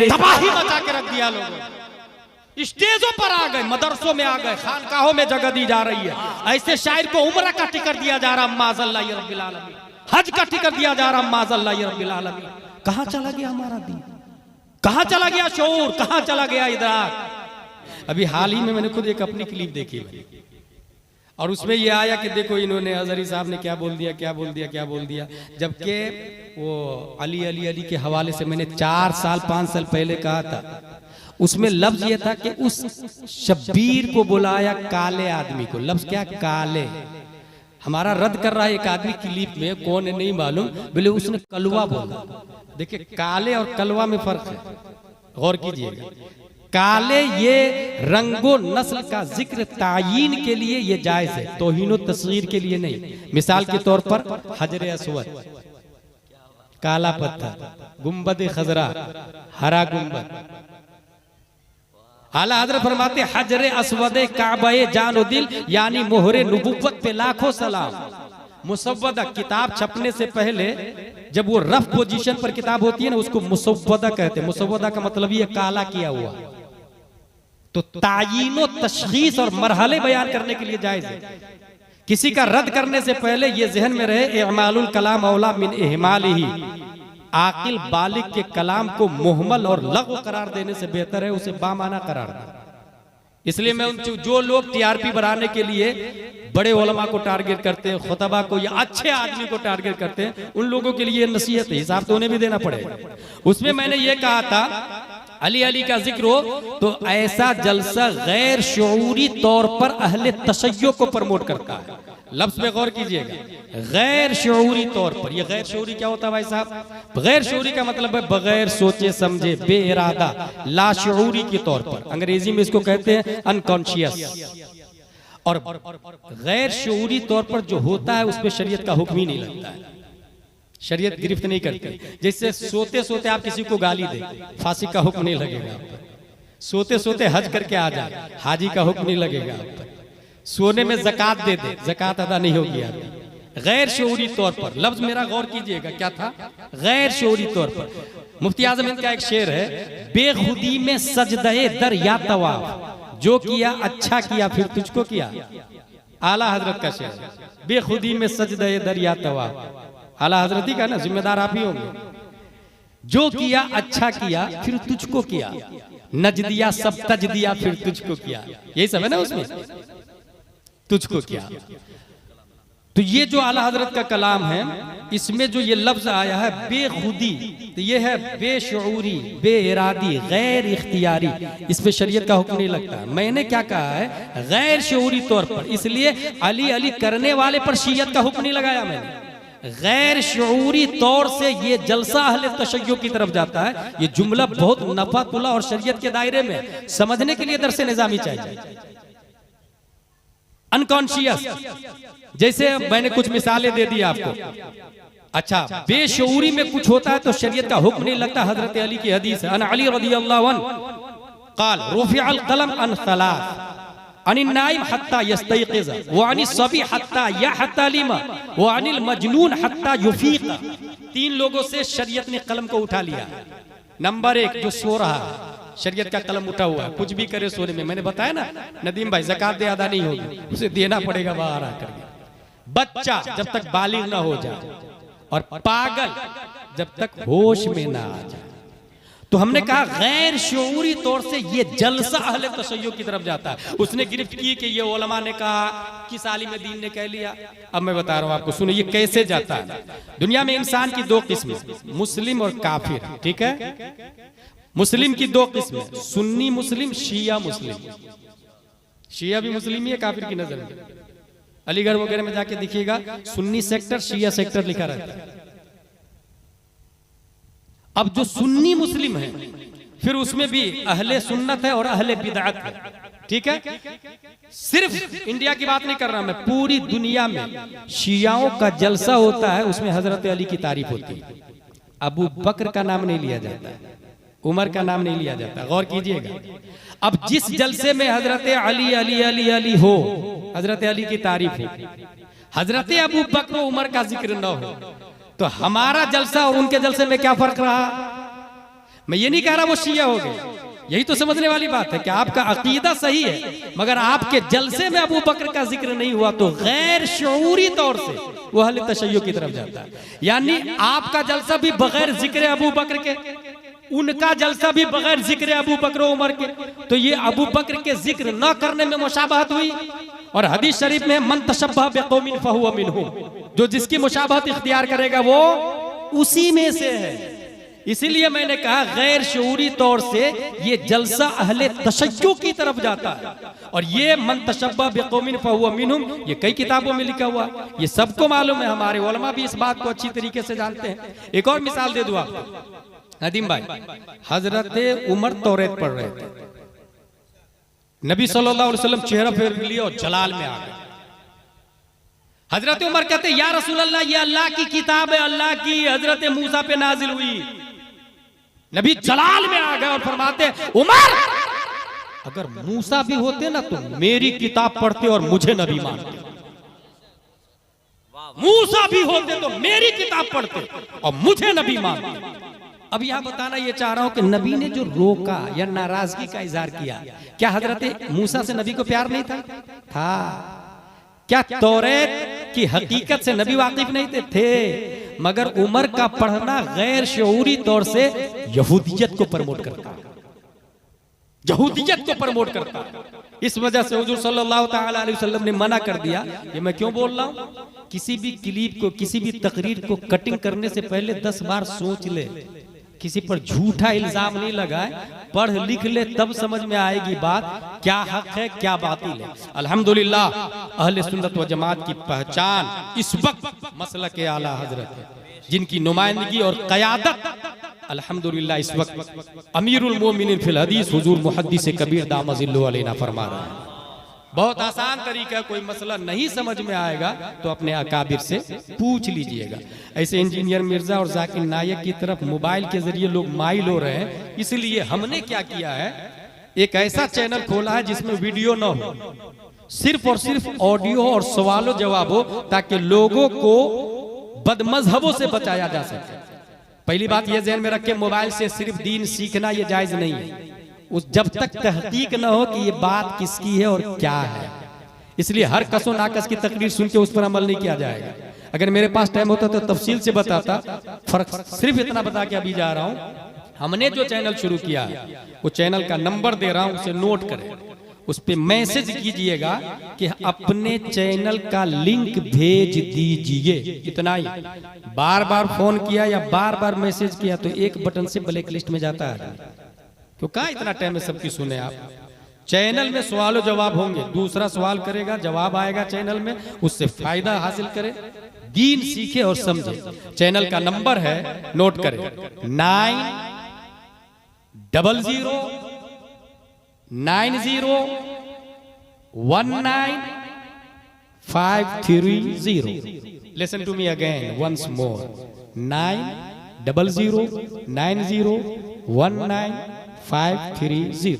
तबाही मचा के रख दिया लोगों ने। स्टेजों पर आ गए, मदरसों में आ गए, खानकाहों में जगह दी जा रही है। ऐसे शायर को उम्र का टिकट दिया जा रहा, माज़अल्लाह या रब्बिल आलमीन। हज का टिकट दिया जा रहा, माज़अल्लाह या रब्बिल आलमीन। कहां चला गया हमारा दीन? कहां चला गया शऊर? कहां चला गया इदराक? अभी हाल ही में मैंने खुद एक अपनी क्लिप देखी और उसमें ये आया कि देखो इन्होंने हज़री साहब ने क्या बोल दिया, क्या बोल दिया, क्या बोल दिया। जबकि वो अली अली अली के हवाले से मैंने 4 साल 5 साल पहले कहा था, उसमें लफ्ज ये था कि उस शब्बीर को बुलाया काले आदमी को। लफ्ज क्या? काले। हमारा रद्द कर रहा है एक आदमी क्लिप में, कौन है नहीं मालूम, बोले उसने कलवा बोला। देखिए काले और कलवा में फर्क है, गौर कीजिएगा। काले ये रंगो नस्ल का जिक्र तायीन के लिए ये जायज है, तौहीन व तस्गीर के लिए नहीं। मिसाल के तौर पर हजर अस्वद, काला पत्थर, गुंबद खजरा, हरा गुंबद। आला हजरत फरमाते हजर अस्वद काबे जानो दिल, यानी मोहरे नबुव्वत पे लाखों सलाम। मुसव्वदा, किताब छपने से पहले जब वो रफ पोजीशन पर किताब होती है ना, उसको मुसव्वदा कहते हैं। मुसव्वदा का मतलब ये काला किया हुआ। तो तायीनो तशखीस और मरहले बयान करने के लिए जायज है। किसी का रद्द करने से पहले ये जहन में रहे, इमालुल कलाम औला मिन इहमालिही। आकिल बालिग के कलाम को मुहमल और लग़्व करार देने से बेहतर है उसे बामाना करार देना। इसलिए मैं उन जो लोग टीआरपी बढ़ाने के लिए बड़े उलमा को टारगेट करते हैं, खुतबा को या अच्छे आदमी को टारगेट करते हैं, उन लोगों के लिए नसीहत है, हिसाब तो उन्हें भी देना पड़ेगा। उसमें मैंने ये कहा था, अली अली का जिक्र हो तो ऐसा जलसा गैर शऊरी तौर पर अहले तशय्यो को प्रमोट करता है। लफ्ज पे गौर कीजिएगा, गैर शऊरी तौर पर। ये गैर शऊरी क्या होता है भाई साहब? गैर शऊरी का मतलब है बगैर सोचे समझे, बेइरादा, लाशऊरी के तौर पर। अंग्रेजी में इसको कहते हैं अनकॉन्शियस। और गैर शऊरी तौर पर जो होता है उसमें शरीयत का हुक्म ही नहीं लगता है, शरीयत गिरफ्त नहीं करती। जैसे सोते सोते आप किसी को गाली दे, फांसी का हुक्म नहीं लगेगा आप पर। सोते सोते हज करके आ जाए, हाजी का हुक्म नहीं लगेगा आप पर। सोने में ज़कात दे दे, ज़कात अदा नहीं होगी आपकी। गैर शऊरी तौर पर, लफ्ज मेरा गौर कीजिएगा क्या था? गैर शऊरी तौर पर। मुफ्ती आज़म हिंद का एक शेर है, बेखुदी में सजदे दर या तवाफ, जो किया अच्छा किया फिर तुझको किया। आला हजरत का शेर, बेखुदी में सजदे दर या तवाफ। आला हजरत ही का ना, जिम्मेदार आप ही होंगे। जो किया अच्छा किया फिर तुझको किया, नज दिया सब तज दिया फिर तुझको किया। यही सब है ना उसमें, तुझको किया। तो ये जो आला हजरत का कलाम है, इसमें जो ये लफ्ज आया है बेखुदी, तो ये है बेशऊरी, बेइरादी, गैर इख्तियारी। इस पे शरीयत का हुक्म नहीं लगता। मैंने क्या कहा है? गैर शऊरी तौर पर। इसलिए अली अली करने वाले पर शियत का हुक्म नहीं लगाया मैंने। गैर शऊरी तौर से ये जलसा अहले तशय्यो की तरफ जाता है। ये जुमला बहुत नफातुल्लाह और शरीयत के दायरे में समझने के लिए दरसे निजामी चाहिए। अनकॉन्शियस, जैसे मैंने कुछ मिसालें दे दी आपको। अच्छा, बेशऊरी में कुछ होता है तो शरीयत का हुक्म नहीं लगता। हजरत अली की हदीस है, अन अली रज़ियल्लाहु अन्हु क़ाल रुफ़िअल क़लम अन सलास, अनिन नाइम हत्ता यस्तयक़िज़, व अनिस सबी हत्ता यहतलिम, व अनिल मजनून हत्ता युफ़ीक़। 3 लोगों से शरीयत ने कलम को उठा लिया। नंबर 1, जो सो रहा है, शरीयत का कलम उठा हुआ है, कुछ भी करे सोने में। मैंने बताया ना नदीम भाई, ज़कात दे अदा नहीं होगी, उसे देना पड़ेगा बाहर आकर। बच्चा जब तक बालिग ना हो जाए, और पागल जब तक होश में ना आ जाए। तो हमने कहा गैर शऊरी तौर से ये जलसा अहले तशय्यो की तरफ जाता है। उसने गिरफ्त की कि ये उलमा ने कहा, किस आलिम दीन ने कह लिया। अब मैं बता रहा हूं आपको, सुनो ये कैसे जाता है। दुनिया में इंसान की 2 किस्में, मुस्लिम और काफिर, ठीक है? मुस्लिम की 2 किस्में, सुन्नी मुस्लिम, शिया मुस्लिम। शिया भी मुस्लिम ही है काफिर की नजर में। अलीगढ़ वगैरह में जाके देखिएगा, सुन्नी सेक्टर, शिया सेक्टर लिखा रहता है। अब जो सुन्नी मुस्लिम है, फिर उसमें भी अहले सुन्नत है और अहले बिदअत है, ठीक है? सिर्फ इंडिया की बात नहीं कर रहा मैं, पूरी दुनिया में शियाओं का जलसा होता है, उसमें हजरत अली की तारीफ होती है। अबू बकर का नाम नहीं लिया जाता, उमर का नाम नहीं लिया जाता। गौर कीजिएगा। अब जिस जलसे में हजरत अली अली अली अली हो, हजरत अली की तारीफ हो, हजरत अबू बकर उमर का जिक्र न हो, तो हमारा जलसा और उनके जलसे में क्या फर्क रहा? मैं ये नहीं कह रहा वो शिया हो गए, यही तो समझने वाली बात है कि आपका अकीदा सही है, मगर आपके जलसे में अबू बकर का जिक्र नहीं हुआ तो गैर शऊरी तौर से वो अहले तशय्युअ की तरफ जाता है। यानी आपका जलसा भी बगैर जिक्र अबू बकर के, उनका जलसा भी बगैर जिक्र अबू बकर उमर के, तो ये अबू बकर के जिक्र न करने में मुशाबहत हुई। और हदीस शरीफ में मन तशब्बह बिकौमिन फहुव मिनहुम, जो जिसकी मुशाबहत इख्तियार करेगा वो उसी में से है। इसीलिए मैंने कहा गैर शऊरी तौर से ये जलसा अहले तशय्युअ की तरफ जाता है। और ये मन तशब्बह बिकौमिन फहुव मिनहुम, ये कई किताबों में लिखा हुआ, ये सबको मालूम है, हमारे उलमा भी इस बात को अच्छी तरीके से जानते हैं। एक और मिसाल दे दूं आपको, नदीम भाई, हजरत उमर तौरेत पढ़ रहे थे, नबी सल्लल्लाहु अलैहि वसल्लम चेहरा फेर लिए और जलाल में आ गए। हजरत उमर कहते या रसूल अल्लाह, ये अल्लाह की किताब है, अल्लाह की हजरत मूसा पे नाजिल हुई। नबी जलाल में आ गए और फरमाते उमर, अगर मूसा भी होते ना तो मेरी किताब पढ़ते और मुझे नबी मानते। मूसा भी होते तो मेरी किताब पढ़ते और मुझे नबी मानते। अब यहां बताना ये चाह रहा हूं कि नबी ने जो रोका या नाराजगी का इजहार किया, क्या हजरत मूसा से नबी को प्यार नहीं था? क्या तौरेत की हकीकत से नबी वाकिफ नहीं थे? मगर उमर का पढ़ना गैर शऊरी तौर से यहूदियत को प्रमोट करता, यहूदियत को प्रमोट करता। इस वजह से हुजूर सल्लल्लाहु ताला अलैहि वसल्लम ने मना कर दिया। ये मैं क्यों बोल रहा हूं, किसी भी क्लिप को, किसी भी तकरीर को कटिंग करने से पहले 10 बार सोच ले, किसी पर झूठा इल्जाम नहीं लगाए, पढ़ लिख ले, तब समझ में आएगी बात क्या हक है क्या बातिल है। अल्हम्दुलिल्लाह अहले सुन्नत व जमात की पहचान इस वक्त मसलक आला हजरत है, जिनकी नुमाइंदगी और क़यादत अल्हम्दुलिल्लाह इस वक्त अमीरुल मोमिनीन फिल हदीस हुजूर मुहद्दिस कबीर दामजिल्लु अलैना फरमा रहे हैं। बहुत आसान तरीका, कोई मसला नहीं समझ में आएगा तो अपने अकाबिर से पूछ लीजिएगा। ऐसे इंजीनियर मिर्जा और जाकिर नायक की तरफ मोबाइल के जरिए लोग माइल हो रहे हैं, इसलिए हमने क्या किया है, एक ऐसा चैनल खोला है जिसमें वीडियो न हो, सिर्फ और सिर्फ ऑडियो और सवालों जवाब हो, ताकि लोगों को बदमजहबों से बचाया जा सके। पहली बात यह ध्यान में रखें, मोबाइल से सिर्फ दीन सीखना यह जायज नहीं है, उस जब तक तहकीक न हो कि ये बात किसकी है और क्या है। इसलिए हर कसो नाकस की तकरीर सुन के उस पर अमल नहीं किया जाएगा। अगर मेरे पास टाइम होता तो तफसील से बताता, फर्क सिर्फ इतना बता के अभी जा रहा हूं। हमने जो चैनल शुरू किया वो चैनल का नंबर दे रहा हूं, उसे नोट करें, उस पे मैसेज कीजिएगा कि अपने चैनल का लिंक भेज दीजिए, इतना ही। बार बार फोन किया या बार बार मैसेज किया तो एक बटन से ब्लैक लिस्ट में जाता है। तो कहाँ इतना टाइम में सबकी सुने आप। चैनल में सवाल जवाब होंगे, दूसरा सवाल करेगा, जवाब आएगा चैनल में, उससे फायदा हासिल करे, दीन सीखे और समझे। चैनल का नंबर है, नोट करें, 9090195330। Listen to me again once more, 9090195330।